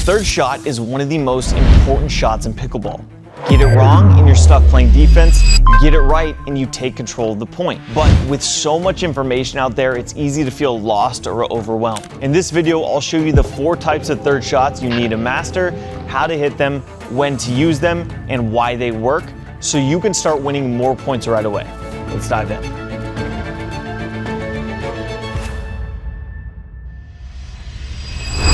third shot is one of the most important shots in pickleball. Get it wrong and you're stuck playing defense. Get it right and you take control of the point. But with so much information out there, it's easy to feel lost or overwhelmed. In this video, I'll show you the 4 types of third shots you need to master, how to hit them, when to use them, and why they work, so you can start winning more points right away. Let's dive in.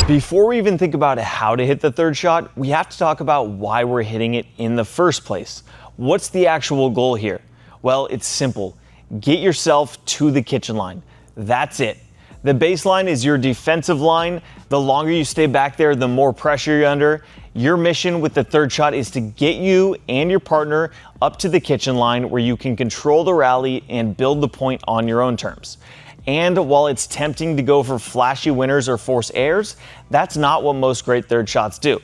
Before we even think about how to hit the third shot, we have to talk about why we're hitting it in the first place. What's the actual goal here? Well, it's simple. Get yourself to the kitchen line. That's it. The baseline is your defensive line. The longer you stay back there, the more pressure you're under. Your mission with the third shot is to get you and your partner up to the kitchen line where you can control the rally and build the point on your own terms. And while it's tempting to go for flashy winners or force errors, that's not what most great third shots do.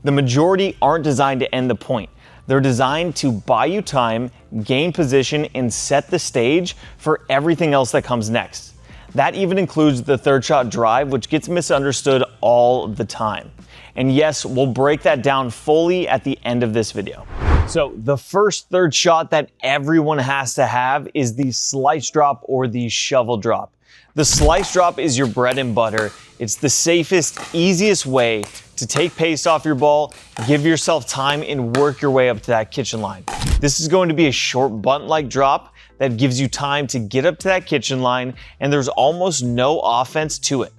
The majority aren't designed to end the point. They're designed to buy you time, gain position, and set the stage for everything else that comes next. That even includes the third shot drive, which gets misunderstood all the time. And yes, we'll break that down fully at the end of this video. So the first third shot that everyone has to have is the slice drop or the shovel drop. The slice drop is your bread and butter. It's the safest, easiest way to take pace off your ball, give yourself time, and work your way up to that kitchen line. This is going to be a short bunt-like drop that gives you time to get up to that kitchen line, and there's almost no offense to it.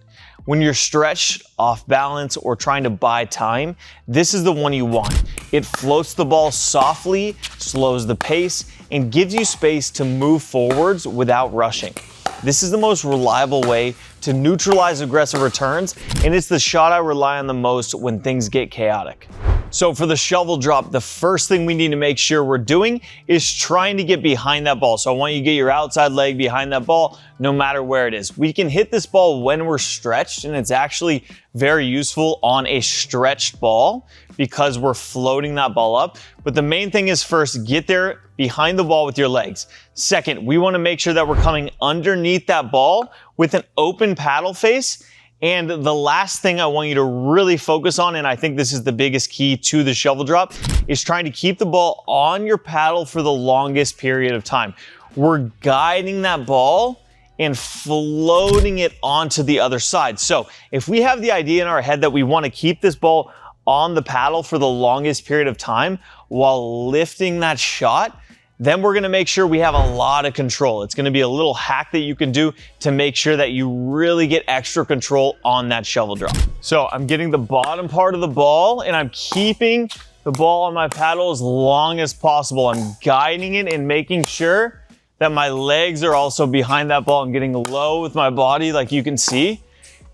When you're stretched, off balance, or trying to buy time, this is the one you want. It floats the ball softly, slows the pace, and gives you space to move forwards without rushing. This is the most reliable way to neutralize aggressive returns, and it's the shot I rely on the most when things get chaotic. So for the shovel drop, the first thing we need to make sure we're doing is trying to get behind that ball. So I want you to get your outside leg behind that ball, no matter where it is. We can hit this ball when we're stretched, and it's actually very useful on a stretched ball because we're floating that ball up. But the main thing is first, get there behind the ball with your legs. Second, we want to make sure that we're coming underneath that ball with an open paddle face. And the last thing I want you to really focus on, and I think this is the biggest key to the shovel drop, is trying to keep the ball on your paddle for the longest period of time. We're guiding that ball and floating it onto the other side. So if we have the idea in our head that we want to keep this ball on the paddle for the longest period of time while lifting that shot, then we're gonna make sure we have a lot of control. It's gonna be a little hack that you can do to make sure that you really get extra control on that shovel drop. So I'm getting the bottom part of the ball and I'm keeping the ball on my paddle as long as possible. I'm guiding it and making sure that my legs are also behind that ball. I'm getting low with my body like you can see.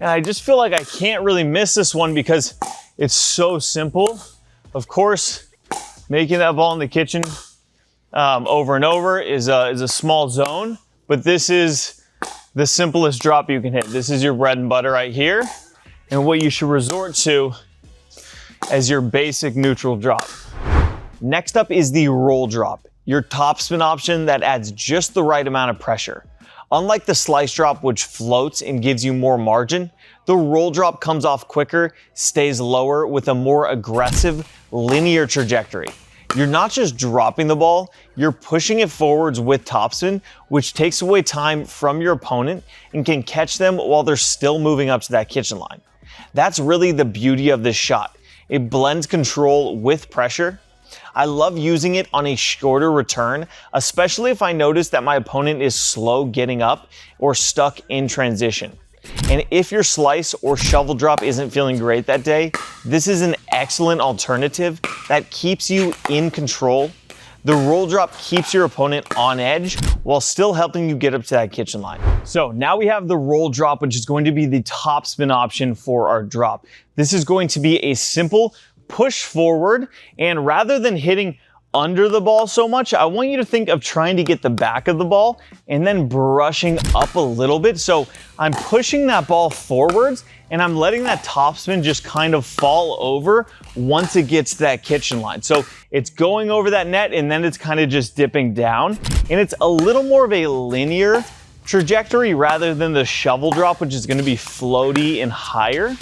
And I just feel like I can't really miss this one because it's so simple. Of course, making that ball in the kitchen over and over is a small zone, but this is the simplest drop you can hit. This is your bread and butter right here, and what you should resort to as your basic neutral drop. Next up is the roll drop, your topspin option that adds just the right amount of pressure. Unlike the slice drop, which floats and gives you more margin, the roll drop comes off quicker, stays lower with a more aggressive, linear trajectory. You're not just dropping the ball, you're pushing it forwards with topspin, which takes away time from your opponent and can catch them while they're still moving up to that kitchen line. That's really the beauty of this shot. It blends control with pressure. I love using it on a shorter return, especially if I notice that my opponent is slow getting up or stuck in transition. And if your slice or shovel drop isn't feeling great that day, this is an excellent alternative that keeps you in control. The roll drop keeps your opponent on edge while still helping you get up to that kitchen line. So now we have the roll drop, which is going to be the top spin option for our drop. This is going to be a simple push forward, and rather than hitting under the ball so much, I want you to think of trying to get the back of the ball and then brushing up a little bit. So I'm pushing that ball forwards and I'm letting that topspin just kind of fall over once it gets to that kitchen line. So it's going over that net and then it's kind of just dipping down, and it's a little more of a linear trajectory rather than the shovel drop, which is going to be floaty and higher.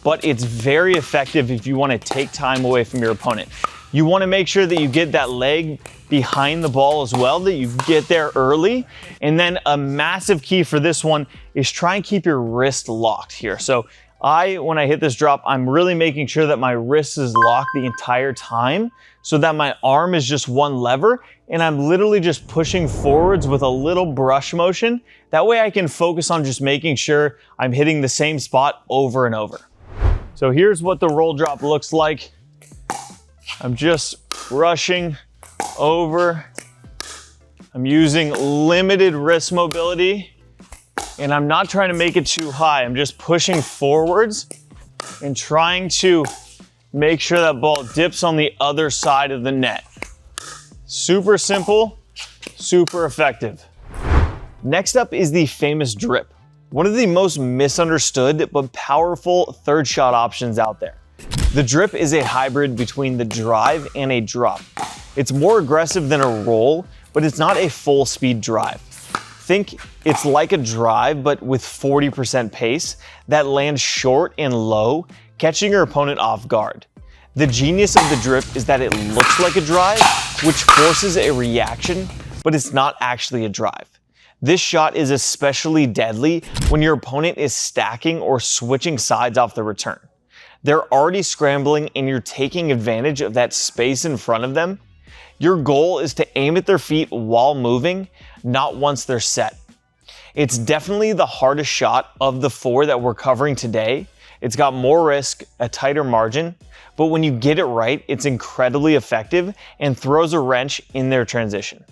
but it's very effective if you want to take time away from your opponent. You want to make sure that you get that leg behind the ball as well, that you get there early. And then a massive key for this one is try and keep your wrist locked here. So when I hit this drop, I'm really making sure that my wrist is locked the entire time so that my arm is just one lever and I'm literally just pushing forwards with a little brush motion. That way I can focus on just making sure I'm hitting the same spot over and over. So here's what the roll drop looks like. I'm just rushing over. I'm using limited wrist mobility and I'm not trying to make it too high. I'm just pushing forwards and trying to make sure that ball dips on the other side of the net. Super simple, super effective. Next up is the famous drip. One of the most misunderstood but powerful third shot options out there. The drip is a hybrid between the drive and a drop. It's more aggressive than a roll, but it's not a full speed drive. Think it's like a drive, but with 40% pace that lands short and low, catching your opponent off guard. The genius of the drip is that it looks like a drive, which forces a reaction, but it's not actually a drive. This shot is especially deadly when your opponent is stacking or switching sides off the return. They're already scrambling and you're taking advantage of that space in front of them. Your goal is to aim at their feet while moving, not once they're set. It's definitely the hardest shot of the 4 that we're covering today. It's got more risk, a tighter margin, but when you get it right, it's incredibly effective and throws a wrench in their transition.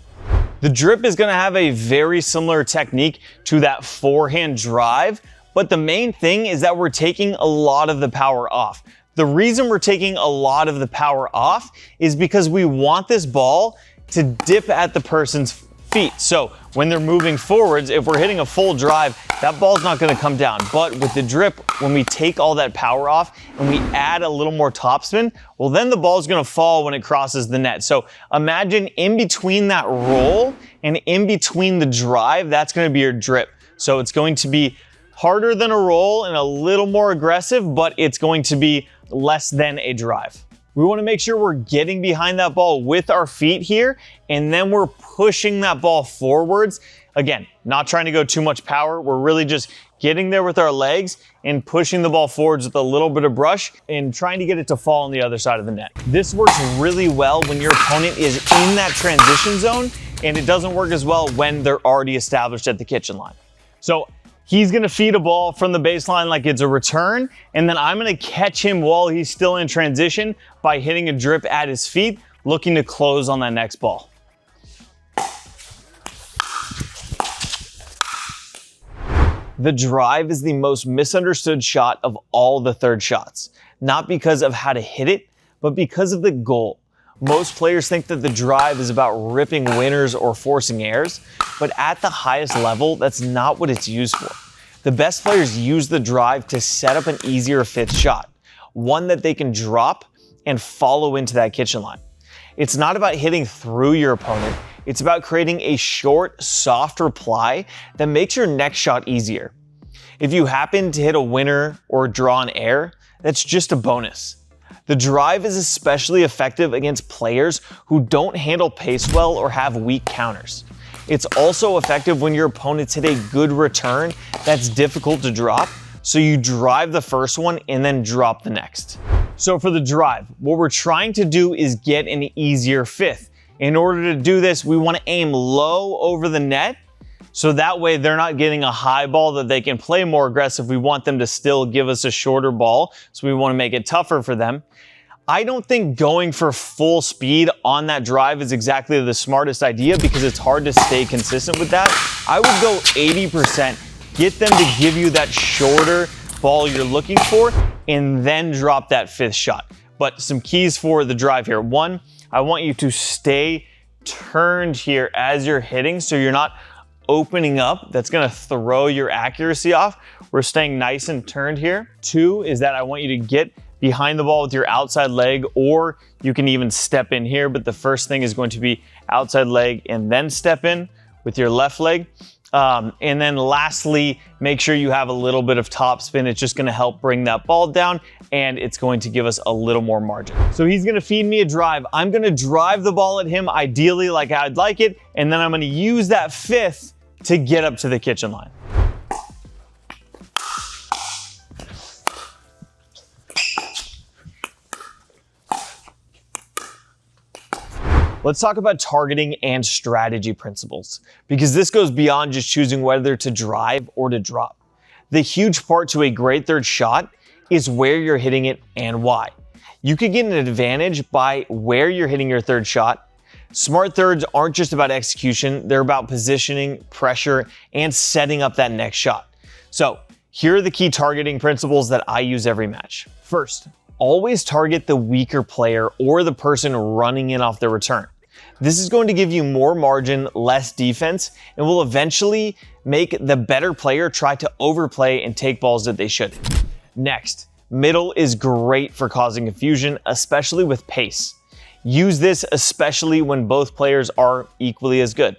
The drip is going to have a very similar technique to that forehand drive, but the main thing is that we're taking a lot of the power off. The reason we're taking a lot of the power off is because we want this ball to dip at the person's feet. So when they're moving forwards, if we're hitting a full drive, that ball's not gonna come down. But with the drip, when we take all that power off and we add a little more topspin, well, then the ball's gonna fall when it crosses the net. So imagine in between that roll and in between the drive, that's gonna be your drip. So it's going to be harder than a roll and a little more aggressive, but it's going to be less than a drive. We want to make sure we're getting behind that ball with our feet here, and then we're pushing that ball forwards. Again, not trying to go too much power. We're really just getting there with our legs and pushing the ball forwards with a little bit of brush and trying to get it to fall on the other side of the net. This works really well when your opponent is in that transition zone, and it doesn't work as well when they're already established at the kitchen line. So he's gonna feed a ball from the baseline like it's a return, and then I'm gonna catch him while he's still in transition by hitting a drip at his feet, looking to close on that next ball. The drive is the most misunderstood shot of all the third shots, not because of how to hit it, but because of the goal. Most players think that the drive is about ripping winners or forcing errors, but at the highest level, that's not what it's used for. The best players use the drive to set up an easier fifth shot, one that they can drop and follow into that kitchen line. It's not about hitting through your opponent, it's about creating a short, soft reply that makes your next shot easier. If you happen to hit a winner or draw an air, that's just a bonus. The drive is especially effective against players who don't handle pace well or have weak counters. It's also effective when your opponents hit a good return that's difficult to drop, so you drive the first one and then drop the next. So for the drive, what we're trying to do is get an easier fifth. In order to do this, we want to aim low over the net, so that way they're not getting a high ball that they can play more aggressive. We want them to still give us a shorter ball, so we want to make it tougher for them. I don't think going for full speed on that drive is exactly the smartest idea because it's hard to stay consistent with that. I would go 80%, get them to give you that shorter ball you're looking for, and then drop that fifth shot. But some keys for the drive here. One, I want you to stay turned here as you're hitting so you're not opening up. That's gonna throw your accuracy off. We're staying nice and turned here. Two is that I want you to get behind the ball with your outside leg, or you can even step in here, but the first thing is going to be outside leg and then step in with your left leg. And then lastly, make sure you have a little bit of top spin. It's just gonna help bring that ball down and it's going to give us a little more margin. So he's gonna feed me a drive. I'm gonna drive the ball at him, ideally like I'd like it, and then I'm gonna use that fifth to get up to the kitchen line. Let's talk about targeting and strategy principles, because this goes beyond just choosing whether to drive or to drop. The huge part to a great third shot is where you're hitting it and why. You could get an advantage by where you're hitting your third shot. Smart thirds aren't just about execution, they're about positioning, pressure, and setting up that next shot. So here are the key targeting principles that I use every match. First, always target the weaker player or the person running in off the return. This is going to give you more margin, less defense, and will eventually make the better player try to overplay and take balls that they shouldn't. Next, middle is great for causing confusion, especially with pace. Use this especially when both players are equally as good.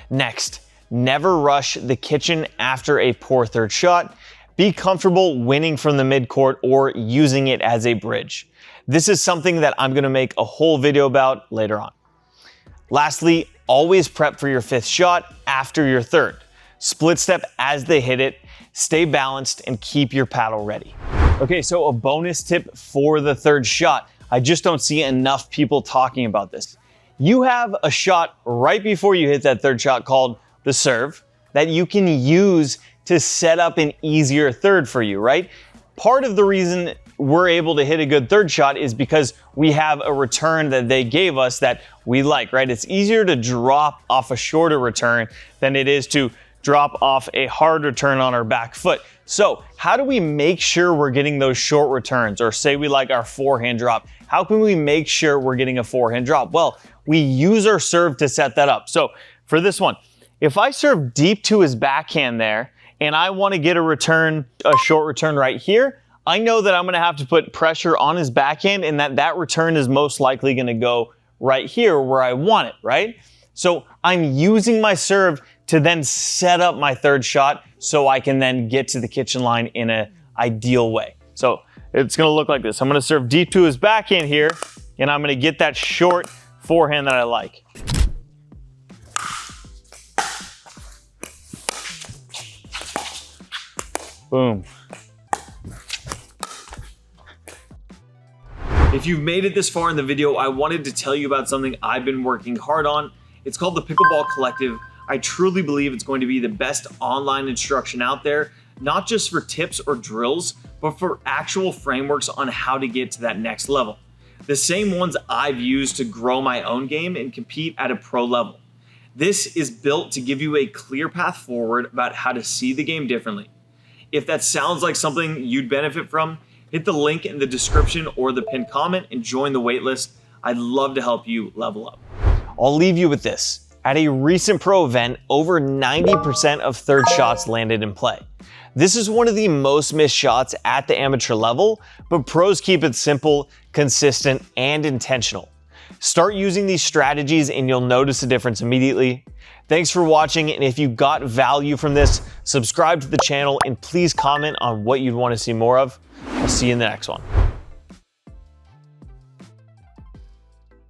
Next, never rush the kitchen after a poor third shot. Be comfortable winning from the midcourt or using it as a bridge. This is something that I'm going to make a whole video about later on. Lastly, always prep for your fifth shot after your third. Split step as they hit it, stay balanced, and keep your paddle ready. Okay, so a bonus tip for the third shot. I just don't see enough people talking about this. You have a shot right before you hit that third shot called the serve that you can use to set up an easier third for you, right? Part of the reason we're able to hit a good third shot is because we have a return that they gave us that we like, right? It's easier to drop off a shorter return than it is to drop off a hard return on our back foot. So how do we make sure we're getting those short returns? Or say we like our forehand drop. How can we make sure we're getting a forehand drop? Well, we use our serve to set that up. So for this one, if I serve deep to his backhand there, and I want to get a return, a short return right here, I know that I'm going to have to put pressure on his backhand and that return is most likely going to go right here where I want it, right? So I'm using my serve to then set up my third shot so I can then get to the kitchen line in an ideal way. So it's going to look like this. I'm going to serve deep to his backhand here, and I'm going to get that short forehand that I like. Boom. If you've made it this far in the video, I wanted to tell you about something I've been working hard on. It's called the Pickleball Collective. I truly believe it's going to be the best online instruction out there, not just for tips or drills, but for actual frameworks on how to get to that next level. The same ones I've used to grow my own game and compete at a pro level. This is built to give you a clear path forward about how to see the game differently. If that sounds like something you'd benefit from, hit the link in the description or the pinned comment and join the waitlist. I'd love to help you level up. I'll leave you with this. At a recent pro event, over 90% of third shots landed in play. This is one of the most missed shots at the amateur level, but pros keep it simple, consistent, and intentional. Start using these strategies and you'll notice a difference immediately. Thanks for watching, and if you got value from this, subscribe to the channel and please comment on what you'd want to see more of. I'll see you in the next one.